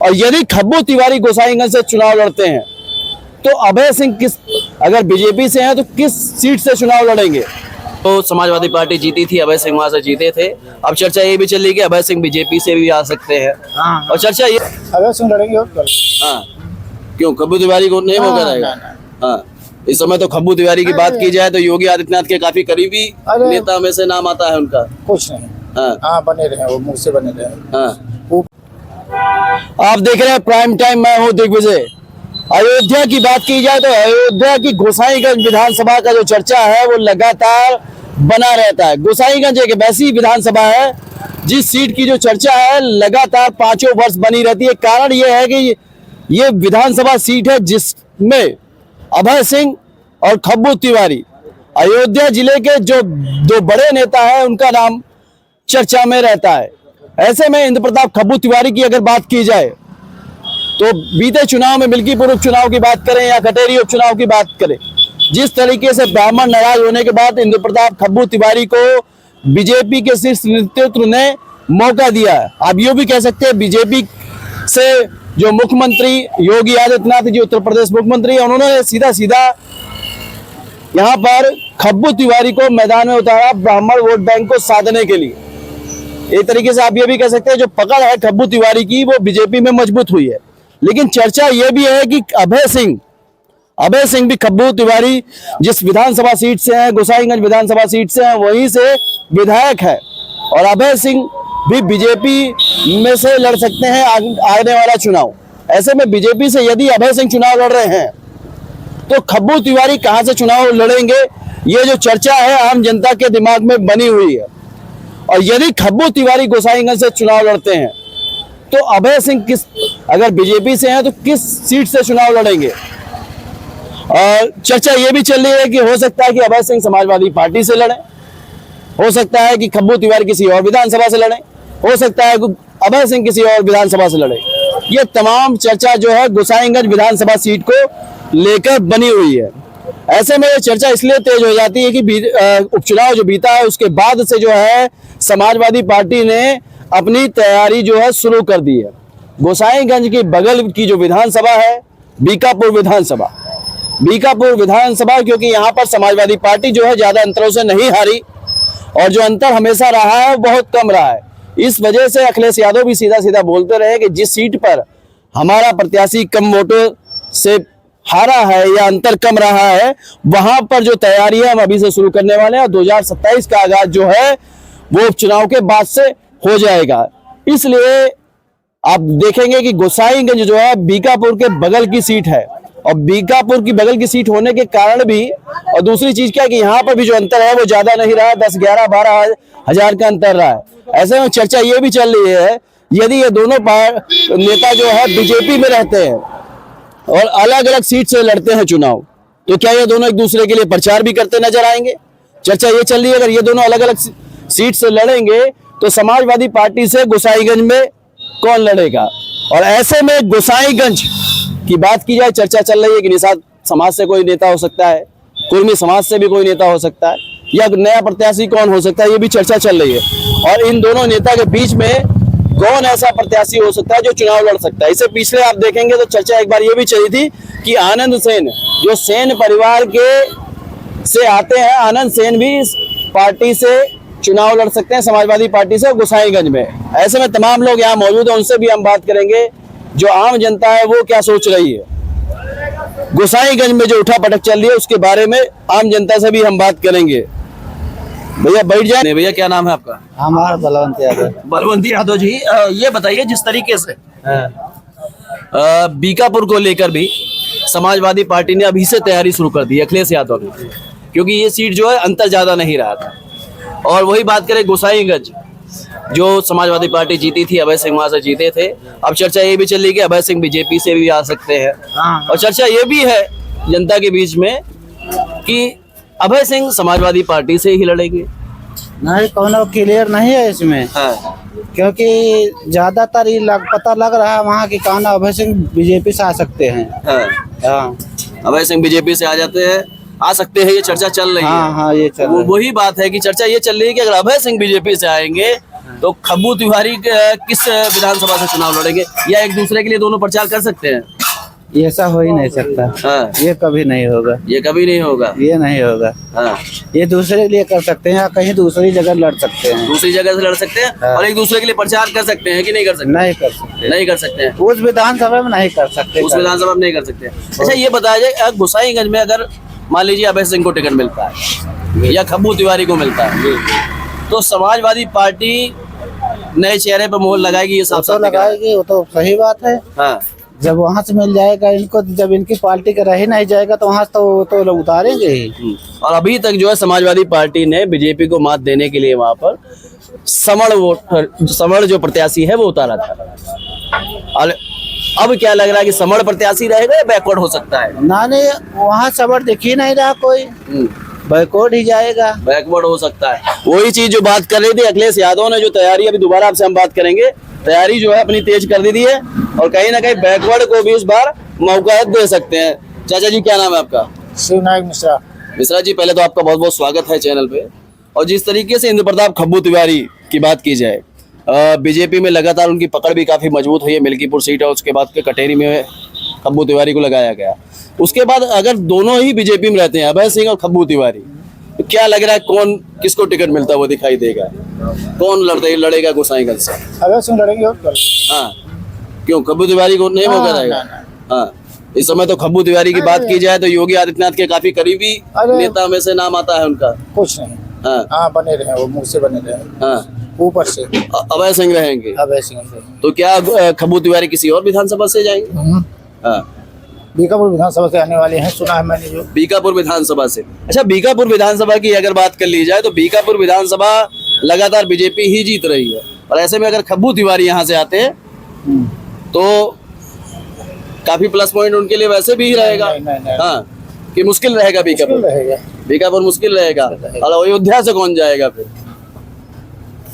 और यदि खब्बू तिवारी गोसाईगंज से चुनाव लड़ते हैं तो अभय सिंह अगर बीजेपी से हैं तो किस सीट से चुनाव लड़ेंगे? तो समाजवादी पार्टी जीती थी, अभय सिंह वहां से जीते थे। अब चर्चा ये भी चल रही है कि अभय सिंह बीजेपी से भी आ सकते हैं। और चर्चा ये अभय सिंह लड़ेंगे। हाँ, क्यों खब्बू तिवारी को नहीं मौका रहेगा? हाँ, इस समय तो खब्बू तिवारी की बात की जाए तो योगी आदित्यनाथ के काफी करीबी नेता में से नाम आता है उनका। कुछ नहीं, हाँ बने रहे, वो मुंह से बने रहे। हाँ, आप देख रहे हैं प्राइम टाइम, मैं हूँ दिग्विजय। अयोध्या की बात की जाए तो अयोध्या की गोसाईगंज विधानसभा का जो चर्चा है वो लगातार बना रहता है। गोसाईगंज एक ऐसी विधानसभा है जिस सीट की जो चर्चा है लगातार 5 वर्ष बनी रहती है। कारण ये है कि ये विधानसभा सीट है जिसमें अभय सिंह और खब्बू तिवारी, अयोध्या जिले के जो 2 बड़े नेता हैं, उनका नाम चर्चा में रहता है। ऐसे में इंद्र प्रताप खब्बू तिवारी की अगर बात की जाए तो बीते चुनाव में मिल्कीपुर उपचुनाव की बात करें या कटेरी उपचुनाव की बात करें, जिस तरीके से ब्राह्मण नाराज होने के बाद इंद्र प्रताप खब्बू तिवारी को बीजेपी के शीर्ष नेतृत्व ने मौका दिया है। आप यूं भी कह सकते हैं बीजेपी से जो मुख्यमंत्री योगी आदित्यनाथ जी, उत्तर प्रदेश मुख्यमंत्री, उन्होंने सीधा सीधा यहाँ पर खब्बू तिवारी को मैदान में उतारा ब्राह्मण वोट बैंक को साधने के लिए। एक तरीके से आप ये भी कह सकते हैं जो पकड़ है खब्बू तिवारी की वो बीजेपी में मजबूत हुई है। लेकिन चर्चा ये भी है कि अभय सिंह भी खब्बू तिवारी जिस विधानसभा सीट से हैं, गोसाईगंज विधानसभा सीट से हैं, वहीं से विधायक है और अभय सिंह भी बीजेपी में से लड़ सकते हैं आने वाला चुनाव। ऐसे में बीजेपी से यदि अभय सिंह चुनाव लड़ रहे हैं तो खब्बू तिवारी कहां से चुनाव लड़ेंगे, ये जो चर्चा है आम जनता के दिमाग में बनी हुई है। और यदि खब्बू तिवारी गोसाईगंज से चुनाव लड़ते हैं तो अभय सिंह अगर बीजेपी से हैं तो किस सीट से चुनाव लड़ेंगे? और चर्चा ये भी चल रही है कि हो सकता है कि अभय सिंह समाजवादी पार्टी से लड़े, हो सकता है कि खब्बू तिवारी किसी और विधानसभा से लड़े, हो सकता है कि अभय सिंह किसी और विधानसभा से लड़े। ये तमाम चर्चा जो है गोसाईगंज विधानसभा सीट को लेकर बनी हुई है। ऐसे में ये चर्चा इसलिए तेज हो जाती है कि उपचुनाव जो बीता है उसके बाद से जो है समाजवादी पार्टी ने अपनी तैयारी जो है शुरू कर दी है। गोसाईगंज के बगल की जो विधानसभा है बीकापुर विधानसभा, क्योंकि यहाँ पर समाजवादी पार्टी जो है ज्यादा अंतरों से नहीं हारी और जो अंतर हमेशा रहा है बहुत कम रहा है। इस वजह से अखिलेश यादव भी सीधा सीधा बोलते रहे कि जिस सीट पर हमारा प्रत्याशी कम वोटों से हारा है या अंतर कम रहा है, वहां पर जो तैयारी है हम अभी से शुरू करने वाले हैं और 2027 का आगाज जो है वो उपचुनाव के बाद से हो जाएगा। इसलिए आप देखेंगे कि गोसाईगंज जो है बीकापुर के बगल की सीट है और बीकापुर की बगल की सीट होने के कारण भी, और दूसरी चीज क्या है कि यहाँ पर भी जो अंतर है वो ज्यादा नहीं रहा, 10, 11, 12 हजार का अंतर रहा है। ऐसे में चर्चा ये भी चल रही है यदि ये दोनों नेता जो है बीजेपी में रहते हैं और अलग अलग सीट से लड़ते हैं चुनाव, तो क्या ये दोनों एक दूसरे के लिए प्रचार भी करते नजर आएंगे? चर्चा ये चल रही है अगर ये दोनों अलग अलग सीट से लड़ेंगे तो समाजवादी पार्टी से गोसाईगंज में कौन लड़ेगा? और ऐसे में गोसाईगंज की बात की जाए, चर्चा चल रही है कि निषाद समाज से कोई नेता हो सकता है, कुर्मी समाज से भी कोई नेता हो सकता है, या नया प्रत्याशी कौन हो सकता है, ये भी चर्चा चल रही है। और इन दोनों नेता के बीच में कौन ऐसा प्रत्याशी हो सकता है जो चुनाव लड़ सकता है? इससे पिछले आप देखेंगे तो चर्चा एक बार ये भी चली थी कि आनंद सेन जो सेन परिवार के से आते हैं, आनंद सेन भी इस पार्टी से चुनाव लड़ सकते हैं, समाजवादी पार्टी से गोसाईगंज में। ऐसे में तमाम लोग यहाँ मौजूद हैं, उनसे भी हम बात करेंगे जो आम जनता है वो क्या सोच रही है। गोसाईगंज में जो उठापटक चल रही है उसके बारे में आम जनता से भी हम बात करेंगे। भैया बैठ जाए। भैया क्या नाम है आपका? हमारा बलवंत यादव। बलवंत यादव जी, ये बताइए जिस तरीके से बीकापुर को लेकर भी समाजवादी पार्टी ने अभी से तैयारी शुरू कर दी अखिलेश यादव ने, क्योंकि ये सीट जो है अंतर ज्यादा नहीं रहा था। और वही बात करें गोसाईगंज जो समाजवादी पार्टी जीती थी, अभय सिंह वहां से जीते थे। अब चर्चा ये भी चल रही है कि अभय सिंह बीजेपी से भी आ सकते हैं। और चर्चा ये भी है जनता के बीच में कि अभय सिंह समाजवादी पार्टी से ही लड़ेंगे। नहीं, कौन क्लियर नहीं है इसमें। क्योंकि ज्यादातर ये पता लग रहा है वहाँ की कौन अभय सिंह बीजेपी से आ सकते हैं। अभय सिंह बीजेपी से आ सकते हैं, ये चर्चा चल रही है। हाँ, ये चल रही है। वही बात है कि चर्चा ये चल रही है कि अगर अभय सिंह बीजेपी से आएंगे तो खब्बू तिवारी किस विधानसभा से चुनाव लड़ेंगे, या एक दूसरे के लिए दोनों प्रचार कर सकते हैं? ये ऐसा हो ही नहीं सकता। हाँ, ये कभी नहीं होगा। ये कभी नहीं होगा। ये नहीं होगा। हाँ, ये दूसरे के लिए कर सकते हैं या कहीं दूसरी जगह लड़ सकते हैं। दूसरी जगह से लड़ सकते हैं। हाँ। और एक दूसरे के लिए प्रचार कर सकते हैं कि नहीं कर सकते? नहीं कर सकते। नहीं कर सकते हैं। उस विधानसभा में नहीं कर सकते। उस विधानसभा में नहीं कर सकते। अच्छा, ये बताया जाए गोसाईगंज में अगर मान लीजिए अभय सिंह को टिकट मिलता है या खब्बू तिवारी को मिलता है, तो समाजवादी पार्टी नए चेहरे पर मोहर लगाएगी, ये साफ तो साफ लगाएगी, वो तो सही बात है। हाँ, जब वहाँ से मिल जाएगा इनको, जब इनकी पार्टी का रह ही नहीं जाएगा तो वहाँ तो लोग उतारेंगे ही। और अभी तक जो है समाजवादी पार्टी ने बीजेपी को मात देने के लिए वहां पर समण जो प्रत्याशी है वो उतारा था। और अब क्या लग रहा है कि समण प्रत्याशी रहेगा या बैकवर्ड हो सकता है? ना नहीं, वहाँ सबर दिख ही नहीं रहा कोई, बैकवर्ड ही जाएगा। बैकवर्ड हो सकता है। वही चीज जो बात कर रही थी अखिलेश यादव ने, जो तैयारी अभी दोबारा आपसे हम बात करेंगे, तैयारी जो है अपनी तेज कर दी है और कहीं ना कहीं बैकवर्ड को भी इस बार मौका दे सकते हैं। चाचा जी, क्या नाम है आपका? शिवनायक मिश्रा। मिश्रा जी, पहले तो आपका बहुत बहुत स्वागत है चैनल पे। और जिस तरीके से इंद्र प्रताप खब्बू तिवारी की बात की जाए, बीजेपी में लगातार उनकी पकड़ भी काफी मजबूत हुई है। मिल्कीपुर सीट है, उसके बाद के कटेरी में खब्बू तिवारी को लगाया गया। उसके बाद अगर दोनों ही बीजेपी में रहते हैं, अभय सिंह और खब्बू तिवारी, तो क्या लग रहा है कौन किसको टिकट मिलता है वो दिखाई देगा? कौन लड़ेगा गोसाईगंज से? अभय सिंह लड़ेंगे। हाँ, क्यों खब्बू तिवारी को नहीं मौका रहेगा? हाँ, इस समय तो खब्बू तिवारी की बात की जाए तो योगी आदित्यनाथ के काफी करीबी नेता में से नाम आता है उनका। कुछ नहीं। हाँ, बने रहे, वो मुंह से बने रहे। हाँ, ऊपर से अभय सिंह रहेंगे। अभय सिंह से। तो क्या खब्बू तिवारी किसी और विधानसभा से जाएंगे? हाँ, बीकापुर विधानसभा से आने वाले हैं, सुना है मैंने। जो बीकापुर विधानसभा से। अच्छा, बीकापुर विधानसभा की अगर बात कर ली जाए तो बीकापुर विधानसभा लगातार बीजेपी ही जीत रही है, और ऐसे में अगर खब्बू तिवारी यहाँ से आते हैं तो काफी प्लस पॉइंट उनके लिए वैसे भी रहेगा। नहीं। हाँ, कि मुश्किल रहेगा बीकापुर मुश्किल रहेगा। और अयोध्या से कौन जाएगा फिर?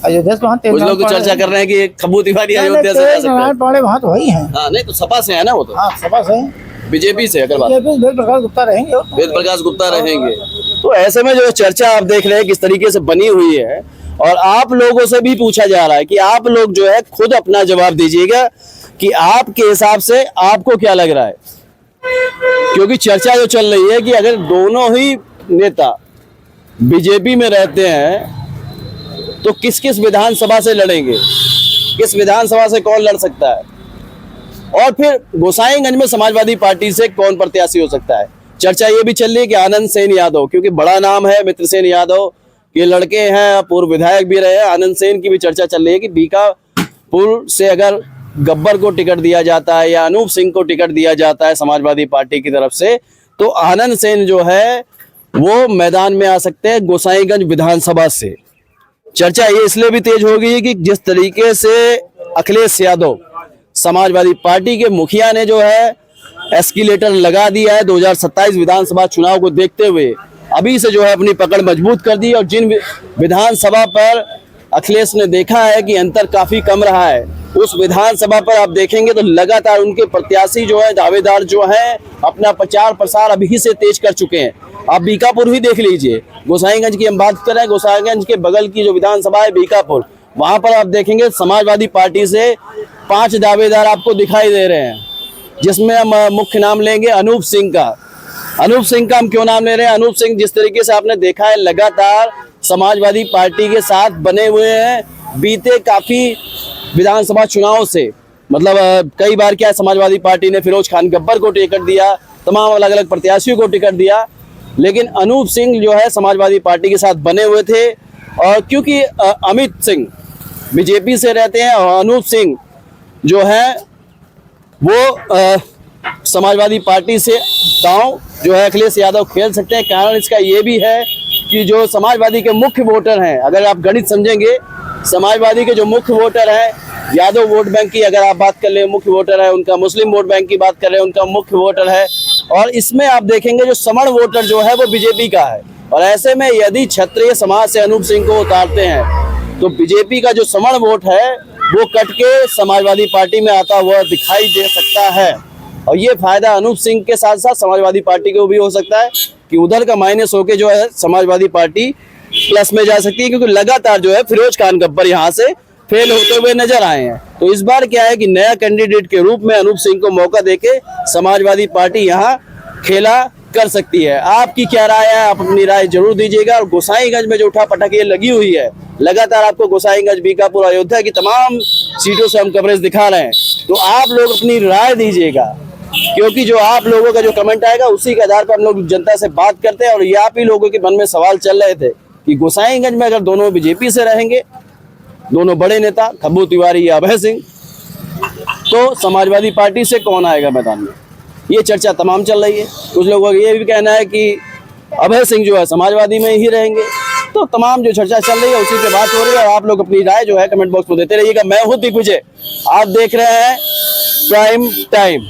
अयोध्या से कुछ लोग तो चर्चा कर रहे हैं कि खब्बू तिवारी अयोध्या से जा सकते हैं। पाड़े वहाँ तो वही है। हाँ, नहीं तो सपा से है ना वो तो। हाँ, सपा से। बीजेपी से अगर बात, वेद प्रकाश गुप्ता रहेंगे। वेद प्रकाश गुप्ता रहेंगे। तो ऐसे में जो चर्चा आप देख रहे हैं किस तरीके से बनी हुई है, और आप लोगों से भी पूछा जा रहा है कि आप लोग जो है खुद अपना जवाब दीजिएगा कि आपके हिसाब से आपको क्या लग रहा है। क्योंकि चर्चा जो चल रही है कि अगर दोनों ही नेता बीजेपी में रहते हैं तो किस किस विधानसभा से लड़ेंगे, किस विधानसभा से कौन लड़ सकता है, और फिर गोसाईगंज में समाजवादी पार्टी से कौन प्रत्याशी हो सकता है। चर्चा ये भी चल रही है कि आनंद सेन यादव, क्योंकि बड़ा नाम है मित्रसेन यादव, ये लड़के हैं, पूर्व विधायक भी रहे। आनंद सेन की भी चर्चा चल रही है कि बीकापुर से अगर गब्बर को टिकट दिया जाता है या अनूप सिंह को टिकट दिया जाता है समाजवादी पार्टी की तरफ से, तो आनंद सेन जो है वो मैदान में आ सकते हैं गोसाईगंज विधानसभा से। चर्चा ये इसलिए भी तेज हो गई है कि जिस तरीके से अखिलेश यादव समाजवादी पार्टी के मुखिया ने जो है एस्केलेटर लगा दिया है 2027 विधानसभा चुनाव को देखते हुए, अभी से जो है अपनी पकड़ मजबूत कर दी। और जिन विधानसभा पर अखिलेश ने देखा है कि अंतर काफी कम रहा है, उस विधानसभा पर आप देखेंगे तो लगातार उनके प्रत्याशी जो है, दावेदार जो है, अपना प्रचार प्रसार अभी से तेज कर चुके हैं। आप बीकापुर ही देख लीजिए, गोसाईगंज की हम बात करें, गोसाईगंज के बगल की जो विधानसभा है बीकापुर, वहां पर आप देखेंगे समाजवादी पार्टी से 5 दावेदार आपको दिखाई दे रहे हैं, जिसमें हम मुख्य नाम लेंगे अनूप सिंह का। अनूप सिंह का हम क्यों नाम ले रहे हैं? अनूप सिंह जिस तरीके से आपने देखा है लगातार समाजवादी पार्टी के साथ बने हुए हैं बीते काफी विधानसभा चुनाव से। मतलब कई बार क्या समाजवादी पार्टी ने फिरोज खान गब्बर को टिकट दिया, तमाम अलग अलग प्रत्याशियों को टिकट दिया, लेकिन अनूप सिंह जो है समाजवादी पार्टी के साथ बने हुए थे। और क्योंकि अमित सिंह बीजेपी से रहते हैं और अनूप सिंह जो है वो समाजवादी पार्टी से दांव जो है अखिलेश यादव खेल सकते हैं। कारण इसका ये भी है कि जो समाजवादी के मुख्य वोटर हैं, अगर आप गणित समझेंगे, समाजवादी के जो मुख्य वोटर हैं, यादव वोट बैंक की अगर आप बात कर ले मुख्य वोटर है उनका, मुस्लिम वोट बैंक की बात कर रहे हैं उनका मुख्य वोटर है, और इसमें आप देखेंगे जो समण वोटर जो है वो बीजेपी का है। और ऐसे में यदि क्षत्रिय समाज से अनूप सिंह को उतारते हैं तो बीजेपी का जो समण वोट है वो कट के समाजवादी पार्टी में आता हुआ दिखाई दे सकता है। और ये फायदा अनूप सिंह के साथ साथ समाजवादी पार्टी को भी हो सकता है कि उधर का माइनस होके जो है समाजवादी पार्टी प्लस में जा सकती है, क्योंकि लगातार जो है फिरोज खान गब्बर यहाँ से फेल होते हुए नजर आए हैं। तो इस बार क्या है कि नया कैंडिडेट के रूप में अनूप सिंह को मौका देके समाजवादी पार्टी यहाँ खेला कर सकती है। आपकी क्या राय है? आप अपनी राय जरूर दीजिएगा। और गोसाईगंज में जो उठापटक ये लगी हुई है, लगातार आपको गोसाईगंज, बीकापुर, अयोध्या की तमाम सीटों से हम कवरेज दिखा रहे हैं, तो आप लोग अपनी राय दीजिएगा, क्योंकि जो आप लोगों का जो कमेंट आएगा उसी के आधार पर हम लोग जनता से बात करते हैं। और ये आप ही लोगों के मन में सवाल चल रहे थे कि गोसाईगंज में अगर दोनों बीजेपी से रहेंगे, दोनों बड़े नेता खब्बू तिवारी या अभय सिंह, तो समाजवादी पार्टी से कौन आएगा मैदान में? ये चर्चा तमाम चल रही है। कुछ लोगों का ये भी कहना है कि अभय सिंह जो है समाजवादी में ही रहेंगे। तो तमाम जो चर्चा चल रही है उसी पे बात हो रही है। और आप लोग अपनी राय जो है कमेंट बॉक्स में देते रहिएगा। मैं हूं दिग्विजय, आप देख रहे हैं प्राइम टाइम।